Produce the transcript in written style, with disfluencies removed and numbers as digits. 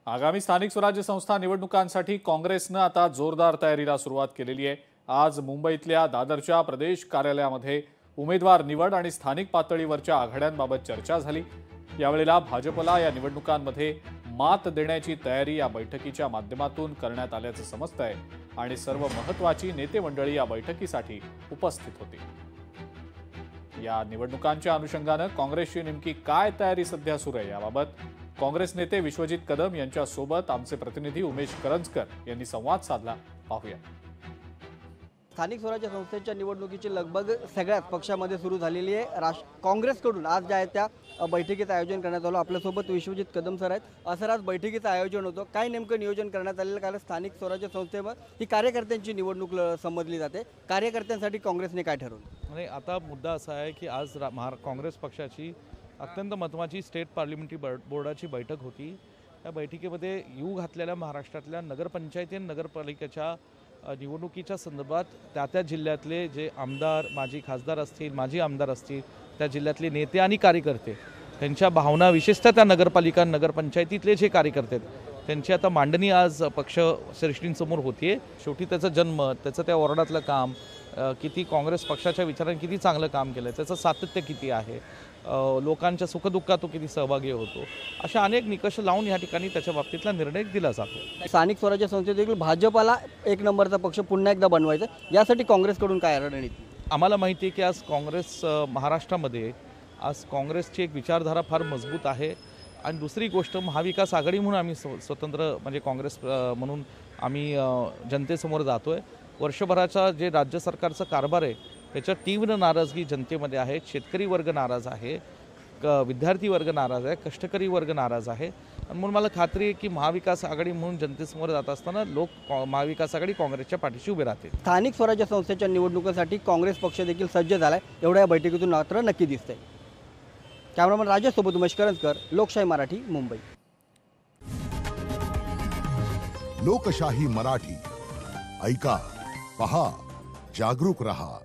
आगामी स्थानिक स्वराज्य संस्था निवडणुकांसाठी काँग्रेसनं आता जोरदार तयारीला सुरुवात केलेली आहे। आज मुंबईतल्या दादरच्या प्रदेश कार्यालयामध्ये उमेदवार निवड आणि स्थानिक पातळीवरच्या आघाड्यांबाबत चर्चा झाली। यावेळेला भाजपला या निवडणुकांमध्ये मात देण्याची तयारी या बैठकीच्या माध्यमातून करण्यात आल्याचं समजतंय आणि सर्व महत्त्वाची नेते मंडळी या बैठकीसाठी उपस्थित होती। या निवडणुकांच्या अनुषंगाने काँग्रेसची नेमकी काय तयारी सध्या सुरू आहे याबाबत काँग्रेस नेते विश्वजित कदम यांच्यासोबत आमचे प्रतिनिधी उमेश करंजकर यांनी संवाद साधला। पाहूया। स्थानिक स्वराज्य संस्थेच्या निवडणुकीची लगबग सगळ्याच पक्षामध्ये सुरू झालेली आहे। काँग्रेसकडून आज ज्या आहे त्या बैठकीचं आयोजन करण्यात आलं। आपल्यासोबत विश्वजित कदम सर आहेत। सर, आज बैठकीचं आयोजन होतं, काय नेमकं नियोजन करण्यात आलेलं? कारण स्थानिक स्वराज्य संस्थेमध्ये ही कार्यकर्त्यांची निवडणूक समजली जाते, कार्यकर्त्यांसाठी काँग्रेसने काय ठरवलं? आणि आता मुद्दा असा आहे की आज काँग्रेस पक्षाची अत्यंत महत्त्वाची स्टेट पार्लिमेंटरी बोर्डाची बैठक होती। या बैठकीमध्ये येऊ घातलेल्या महाराष्ट्रातल्या नगरपंचायती आणि नगरपालिकेच्या निवडणुकीच्या संदर्भात त्या जिल्ह्यातले जे आमदार, माजी खासदार असतील, माजी आमदार असतील, त्या जिल्ह्यातले नेते आणि कार्यकर्ते त्यांच्या भावना, विशेषतः त्या नगरपालिका नगरपंचायतीतले जे कार्यकर्ते आहेत त्यांची आता मांडणी आज पक्ष श्रेष्ठींसमोर होतीये। शेवटी त्याचा जन्म, त्याचं त्या वॉर्डातलं काम किती काँग्रेस पक्षाच्या विचारांनी किती चांगलं काम केलं, त्याचं सातत्य किती आहे, लोकांच्या सुखदुःखात तो किती सहभागी होतो, अशा अनेक निकष लावून या ठिकाणी त्याच्या बाबतीतला निर्णय दिला जातो। स्थानिक स्वराज्य संस्थेत देखील भाजपला एक नंबरचा पक्ष पुन्हा एकदा बनवायचा, यासाठी काँग्रेसकडून काय रणनीती? आम्हाला माहिती आहे की आज काँग्रेस महाराष्ट्रामध्ये आज काँग्रेसची एक विचारधारा फार मजबूत आहे। आणि दुसरी गोष्ट, महाविकास आघाडी म्हणून आम्ही स्वतंत्र म्हणजे काँग्रेस म्हणून आम्ही जनतेसमोर जातोय। वर्षभराचा जे राज्य सरकारचं कारभार आहे त्याच्या तीव्र नाराजगी जनतेमध्ये आहे। शेतकरी वर्ग नाराज आहे, विद्यार्थी वर्ग नाराज आहे, कष्टकरी वर्ग नाराज आहे। आणि म्हणून मला खात्री आहे की महाविकास आघाडी म्हणून जनतेसमोर जात असताना लोक महाविकास आघाडी काँग्रेसच्या पाठीशी उभे राहतील। स्थानिक स्वराज्य संस्थेच्या निवडणुकीसाठी काँग्रेस पक्ष देखील सज्ज झालाय, एवढ्या या बैठकीतून मात्र नक्की दिसतंय। कॅमेरामन राजेशसोबत उमेश करंजकर, लोकशाही मराठी, मुंबई। लोकशाही मराठी, ऐका, पहा, जागरूक रहा।